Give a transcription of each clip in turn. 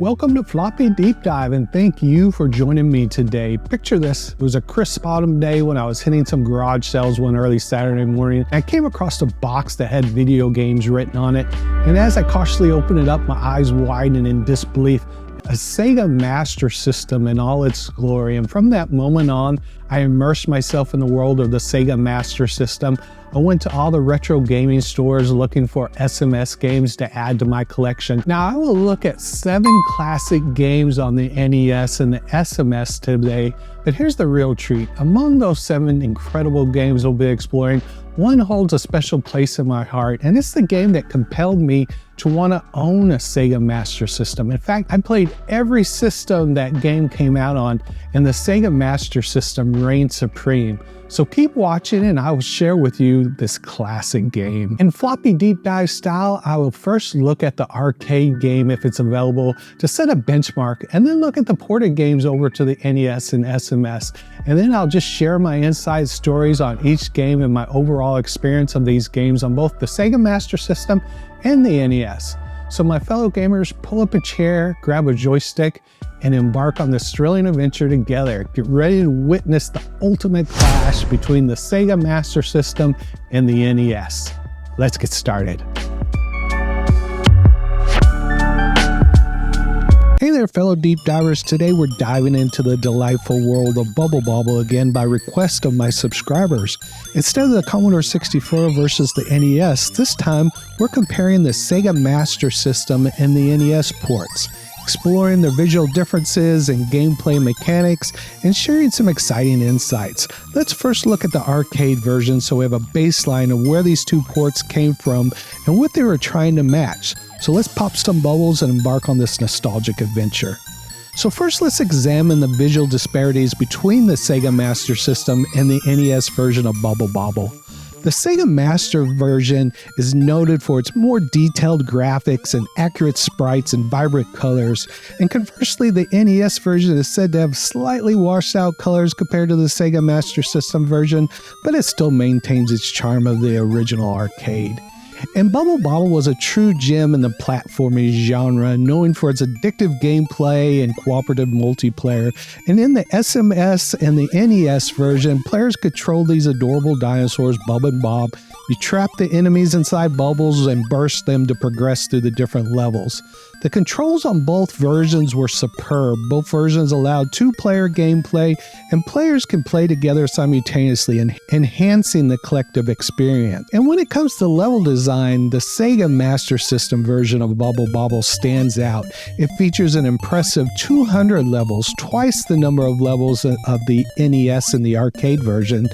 Welcome to Floppy Deep Dive, and thank you for joining me today. Picture this, it was a crisp autumn day when I was hitting some garage sales one early Saturday morning. I came across a box that had video games written on it, and as I cautiously opened it up, my eyes widened in disbelief. A Sega Master System in all its glory, and from that moment on, I immersed myself in the world of the Sega Master System. I went to all the retro gaming stores looking for SMS games to add to my collection. Now, I will look at 7 classic games on the NES and the SMS today, but here's the real treat. Among those 7 incredible games we'll be exploring, one holds a special place in my heart, and it's the game that compelled me to want to own a Sega Master System. In fact, I played every system that game came out on, and the Sega Master System reigned supreme. So keep watching and I will share with you this classic game. In floppy deep dive style, I will first look at the arcade game if it's available to set a benchmark, and then look at the ported games over to the NES and SMS. And then I'll just share my inside stories on each game and my overall experience of these games on both the Sega Master System and the NES. So my fellow gamers, pull up a chair, grab a joystick, and embark on this thrilling adventure together. Get ready to witness the ultimate clash between the Sega Master System and the NES. Let's get started. Hey there, fellow deep divers. Today we're diving into the delightful world of Bobble again by request of my subscribers. Instead of the Commodore 64 versus the NES, this time we're comparing the Sega Master System and the NES ports, exploring the visual differences and gameplay mechanics, and sharing some exciting insights. Let's first look at the arcade version so we have a baseline of where these two ports came from and what they were trying to match. So let's pop some bubbles and embark on this nostalgic adventure. So first, let's examine the visual disparities between the Sega Master System and the NES version of Bobble. The Sega Master version is noted for its more detailed graphics and accurate sprites and vibrant colors, and conversely, the NES version is said to have slightly washed out colors compared to the Sega Master System version, but it still maintains its charm of the original arcade. And Bobble was a true gem in the platforming genre, known for its addictive gameplay and cooperative multiplayer. And in the SMS and the NES version, players control these adorable dinosaurs, Bub and Bob. You trap the enemies inside bubbles and burst them to progress through the different levels. The controls on both versions were superb. Both versions allowed 2-player gameplay, and players can play together simultaneously, enhancing the collective experience. And when it comes to level design, the Sega Master System version of Bobble stands out. It features an impressive 200 levels, twice the number of levels of the NES and the arcade version.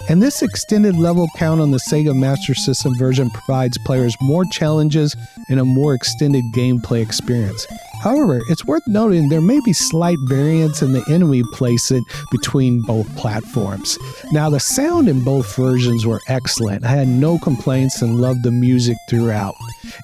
And this extended level count on the Sega Master System version provides players more challenges and a more extended gameplay experience. However, it's worth noting there may be slight variance in the enemy placement between both platforms. Now, the sound in both versions were excellent. I had no complaints and loved the music throughout.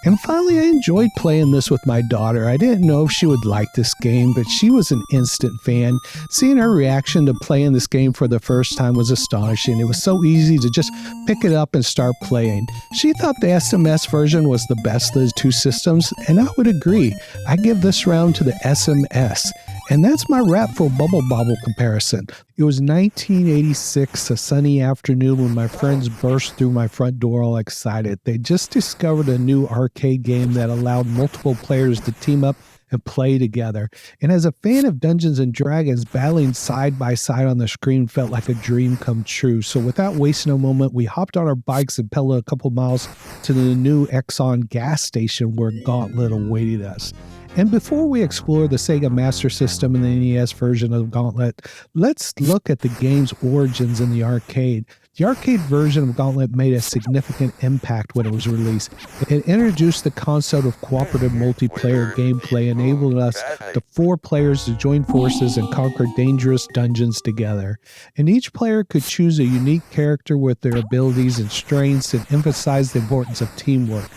And finally, I enjoyed playing this with my daughter. I didn't know if she would like this game, but she was an instant fan. Seeing her reaction to playing this game for the first time was astonishing. It was so easy to just pick it up and start playing. She thought the SMS version was the best of the two systems, and I would agree. I give this round to the SMS. And that's my wrap for Bobble comparison. It was 1986, a sunny afternoon, when my friends burst through my front door all excited. They just discovered a new arcade game that allowed multiple players to team up and play together. And as a fan of Dungeons & Dragons, battling side by side on the screen felt like a dream come true. So without wasting a moment, we hopped on our bikes and pedaled a couple miles to the new Exxon gas station where Gauntlet awaited us. And before we explore the Sega Master System and the NES version of Gauntlet, let's look at the game's origins in the arcade. The arcade version of Gauntlet made a significant impact when it was released. It introduced the concept of cooperative multiplayer gameplay, enabling us, the 4 players, to join forces and conquer dangerous dungeons together. And each player could choose a unique character with their abilities and strengths, and emphasize the importance of teamwork.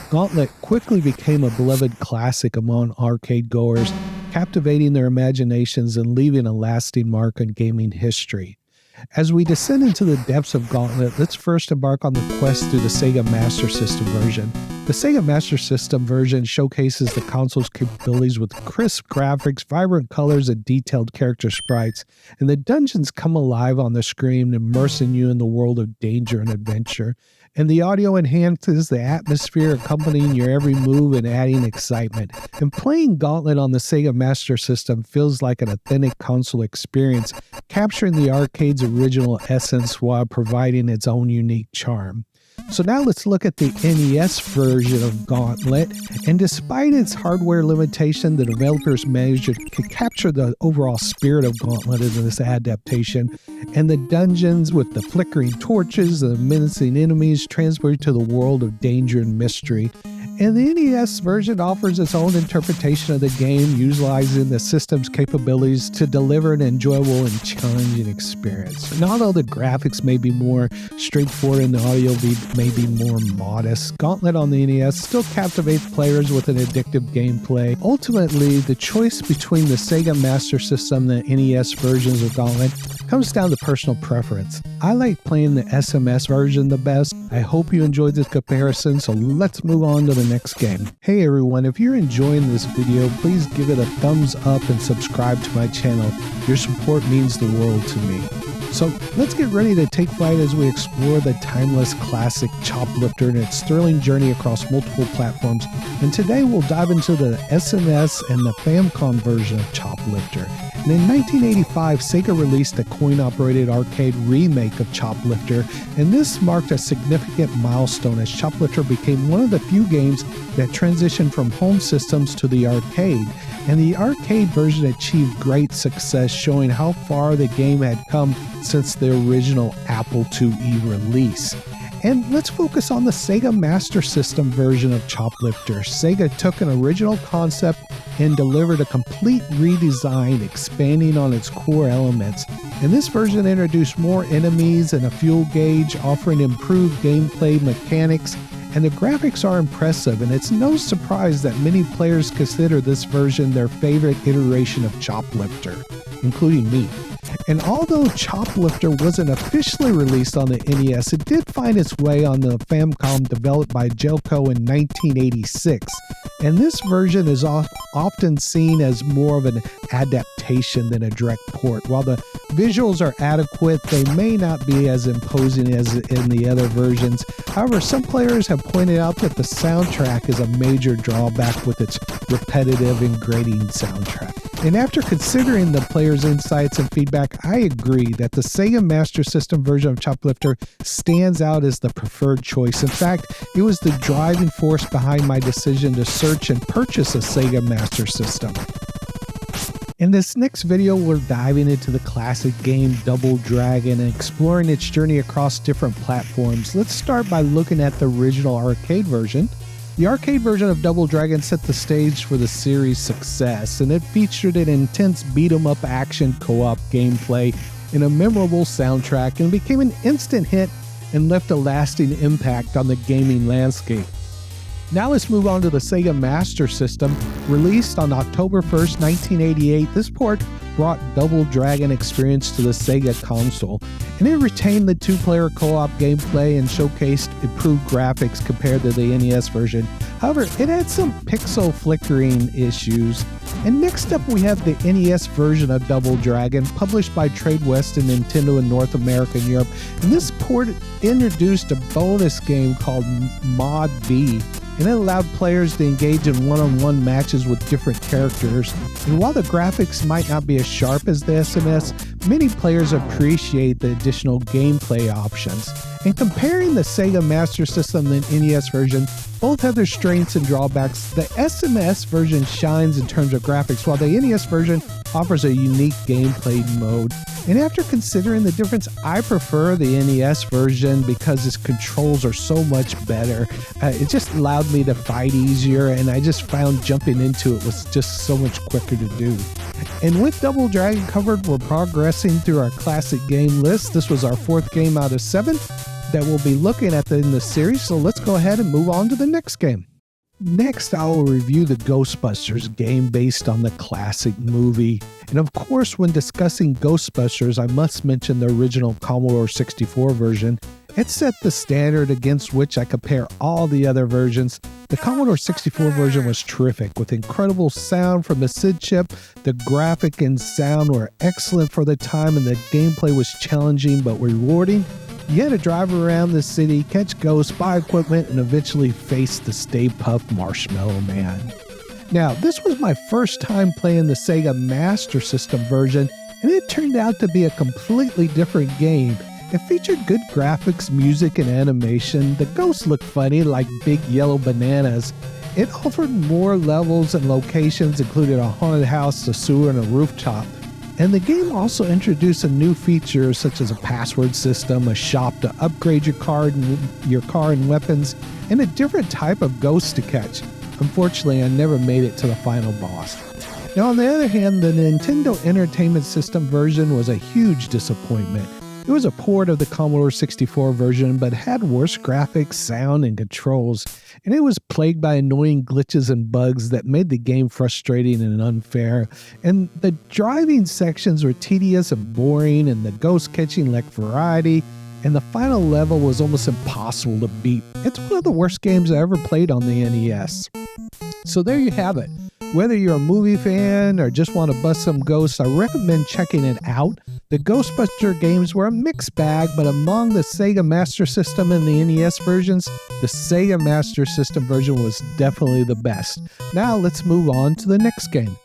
Gauntlet quickly became a beloved classic among arcade goers, captivating their imaginations and leaving a lasting mark on gaming history. As we descend into the depths of Gauntlet, let's first embark on the quest through the Sega Master System version. The Sega Master System version showcases the console's capabilities with crisp graphics, vibrant colors, and detailed character sprites, and the dungeons come alive on the screen, immersing you in the world of danger and adventure. And the audio enhances the atmosphere, accompanying your every move and adding excitement. And playing Gauntlet on the Sega Master System feels like an authentic console experience, capturing the arcade's original essence while providing its own unique charm. So now let's look at the NES version of Gauntlet, and despite its hardware limitation, the developers managed to capture the overall spirit of Gauntlet in this adaptation, and the dungeons with the flickering torches and the menacing enemies transport to the world of danger and mystery. And the NES version offers its own interpretation of the game, utilizing the system's capabilities to deliver an enjoyable and challenging experience. And although the graphics may be more straightforward and the audio may be more modest, Gauntlet on the NES still captivates players with an addictive gameplay. Ultimately, the choice between the Sega Master System and the NES versions of Gauntlet comes down to personal preference. I like playing the SMS version the best. I hope you enjoyed this comparison, so let's move on to the next game. Hey everyone, if you're enjoying this video, please give it a thumbs up and subscribe to my channel. Your support means the world to me. So let's get ready to take flight as we explore the timeless classic Choplifter and its thrilling journey across multiple platforms. And today we'll dive into the SMS and the Famicom version of Choplifter. And in 1985, Sega released a coin-operated arcade remake of Choplifter, and this marked a significant milestone as Choplifter became one of the few games that transitioned from home systems to the arcade. And the arcade version achieved great success, showing how far the game had come since the original Apple IIe release. And let's focus on the Sega Master System version of Choplifter. Sega took an original concept and delivered a complete redesign, expanding on its core elements. And this version introduced more enemies and a fuel gauge, offering improved gameplay mechanics, and the graphics are impressive, and it's no surprise that many players consider this version their favorite iteration of Choplifter, including me. And although Choplifter wasn't officially released on the NES, it did find its way on the Famicom developed by Jelco in 1986. And this version is often seen as more of an adaptation than a direct port. While the visuals are adequate, they may not be as imposing as in the other versions. However, some players have pointed out that the soundtrack is a major drawback with its repetitive and grating soundtrack. And after considering the players' insights and feedback, I agree that the Sega Master System version of Choplifter stands out as the preferred choice. In fact, it was the driving force behind my decision to search and purchase a Sega Master System. In this next video, we're diving into the classic game Double Dragon and exploring its journey across different platforms. Let's start by looking at the original arcade version. The arcade version of Double Dragon set the stage for the series' success, and it featured an intense beat-em-up action co-op gameplay and a memorable soundtrack, and became an instant hit and left a lasting impact on the gaming landscape. Now let's move on to the Sega Master System. Released on October 1st, 1988, this port brought Double Dragon experience to the Sega console, and it retained the two-player co-op gameplay and showcased improved graphics compared to the NES version. However, it had some pixel flickering issues. And next up we have the NES version of Double Dragon, published by Tradewest and Nintendo in North America and Europe. And this port introduced a bonus game called Mod B, and it allowed players to engage in one-on-one matches with different characters. And while the graphics might not be as sharp as the SMS, many players appreciate the additional gameplay options. And comparing the Sega Master System and NES version, both have their strengths and drawbacks. The SMS version shines in terms of graphics, while the NES version offers a unique gameplay mode. And after considering the difference, I prefer the NES version because its controls are so much better. It just allowed me to fight easier, and I just found jumping into it was just so much quicker to do. And with Double Dragon covered, we're progressing through our classic game list. This was our 4th game out of 7 that we'll be looking at in the series, so let's go ahead and move on to the next game. Next, I will review the Ghostbusters game based on the classic movie. And of course, when discussing Ghostbusters, I must mention the original Commodore 64 version. It set the standard against which I compare all the other versions, The Commodore 64 version was terrific, with incredible sound from the SID chip. The graphic and sound were excellent for the time, and the gameplay was challenging but rewarding. You had to drive around the city, catch ghosts, buy equipment, and eventually face the Stay Puft Marshmallow Man. Now, this was my first time playing the Sega Master System version, and it turned out to be a completely different game. It featured good graphics, music, and animation. The ghosts looked funny, like big yellow bananas. It offered more levels and locations, including a haunted house, a sewer, and a rooftop. And the game also introduced a new feature such as a password system, a shop to upgrade your car and weapons, and a different type of ghost to catch. Unfortunately, I never made it to the final boss. Now, on the other hand, the Nintendo Entertainment System version was a huge disappointment. It was a port of the Commodore 64 version, but had worse graphics, sound, and controls, and it was plagued by annoying glitches and bugs that made the game frustrating and unfair. And the driving sections were tedious and boring, and the ghost catching lacked variety, and the final level was almost impossible to beat. It's one of the worst games I ever played on the NES. So there you have it. Whether you're a movie fan or just want to bust some ghosts, I recommend checking it out. The Ghostbusters games were a mixed bag, but among the Sega Master System and the NES versions, the Sega Master System version was definitely the best. Now let's move on to the next game.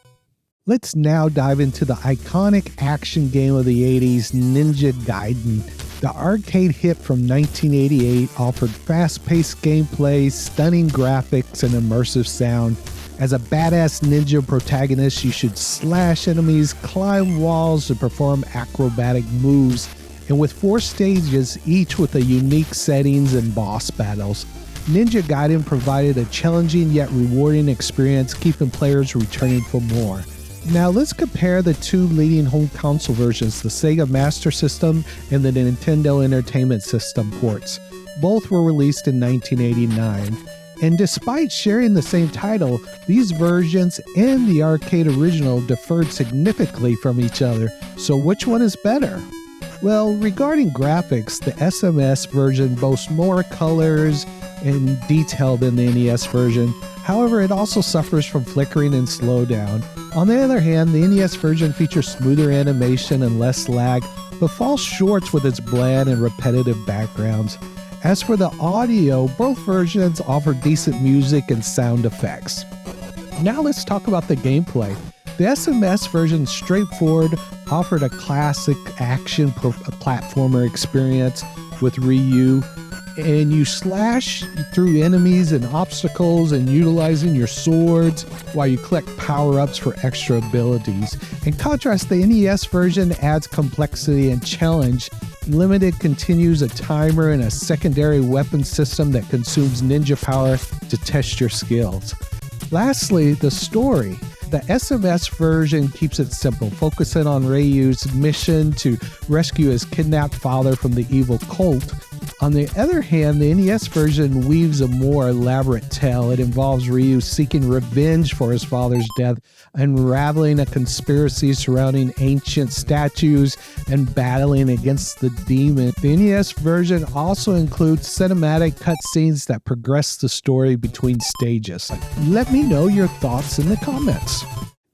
Let's now dive into the iconic action game of the 80s, Ninja Gaiden. The arcade hit from 1988 offered fast-paced gameplay, stunning graphics, and immersive sound. As a badass ninja protagonist, you should slash enemies, climb walls, and perform acrobatic moves. And with 4 stages, each with a unique settings and boss battles, Ninja Gaiden provided a challenging yet rewarding experience, keeping players returning for more. Now let's compare the two leading home console versions, the Sega Master System and the Nintendo Entertainment System ports. Both were released in 1989. And despite sharing the same title, these versions and the arcade original differed significantly from each other. So which one is better? Well, regarding graphics, the SMS version boasts more colors and detail than the NES version. However, it also suffers from flickering and slowdown. On the other hand, the NES version features smoother animation and less lag, but falls short with its bland and repetitive backgrounds. As for the audio, both versions offer decent music and sound effects. Now let's talk about the gameplay. The SMS version, straightforward, offered a classic action platformer experience with Ryu, and you slash through enemies and obstacles and utilizing your swords while you collect power-ups for extra abilities. In contrast, the NES version adds complexity and challenge. Limited continues a timer and a secondary weapon system that consumes ninja power to test your skills. Lastly, the story. The SMS version keeps it simple, focusing on Ryu's mission to rescue his kidnapped father from the evil cult. On the other hand, the NES version weaves a more elaborate tale. It involves Ryu seeking revenge for his father's death, unraveling a conspiracy surrounding ancient statues, and battling against the demon. The NES version also includes cinematic cutscenes that progress the story between stages. Let me know your thoughts in the comments.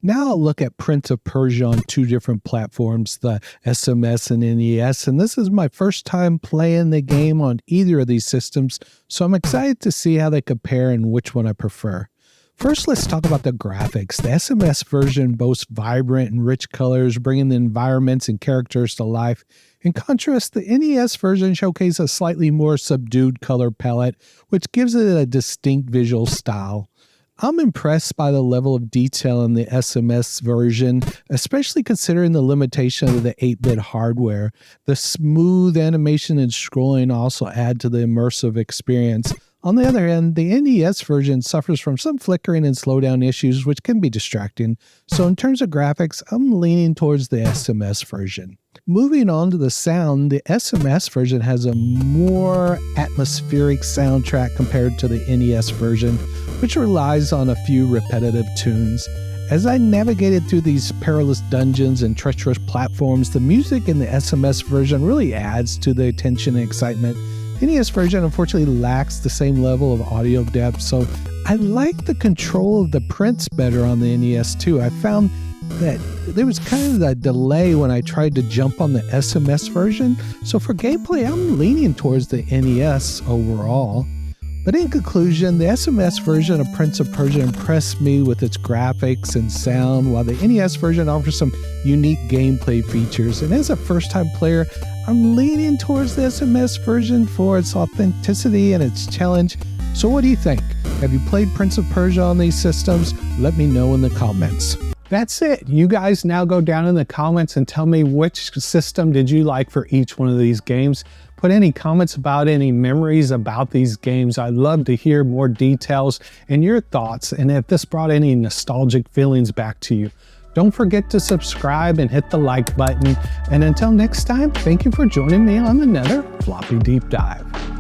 Now I'll look at Prince of Persia on 2 different platforms, the SMS and NES, and this is my first time playing the game on either of these systems, so I'm excited to see how they compare and which one I prefer. First, let's talk about the graphics. The SMS version boasts vibrant and rich colors, bringing the environments and characters to life. In contrast, the NES version showcases a slightly more subdued color palette, which gives it a distinct visual style. I'm impressed by the level of detail in the SMS version, especially considering the limitation of the 8-bit hardware. The smooth animation and scrolling also add to the immersive experience. On the other hand, the NES version suffers from some flickering and slowdown issues, which can be distracting. So in terms of graphics, I'm leaning towards the SMS version. Moving on to the sound, the SMS version has a more atmospheric soundtrack compared to the NES version, which relies on a few repetitive tunes. As I navigated through these perilous dungeons and treacherous platforms, the music in the SMS version really adds to the tension and excitement. The NES version unfortunately lacks the same level of audio depth, so I like the control of the Prince better on the NES too. I found that there was kind of a delay when I tried to jump on the SMS version. So for gameplay, I'm leaning towards the NES overall. But in conclusion, the SMS version of Prince of Persia impressed me with its graphics and sound, while the NES version offers some unique gameplay features. And as a first-time player, I'm leaning towards the SMS version for its authenticity and its challenge. So what do you think? Have you played Prince of Persia on these systems? Let me know in the comments. That's it. You guys now go down in the comments and tell me which system did you like for each one of these games. Put any comments about any memories about these games. I'd love to hear more details and your thoughts, and if this brought any nostalgic feelings back to you. Don't forget to subscribe and hit the like button. And until next time, thank you for joining me on another Floppy Deep Dive.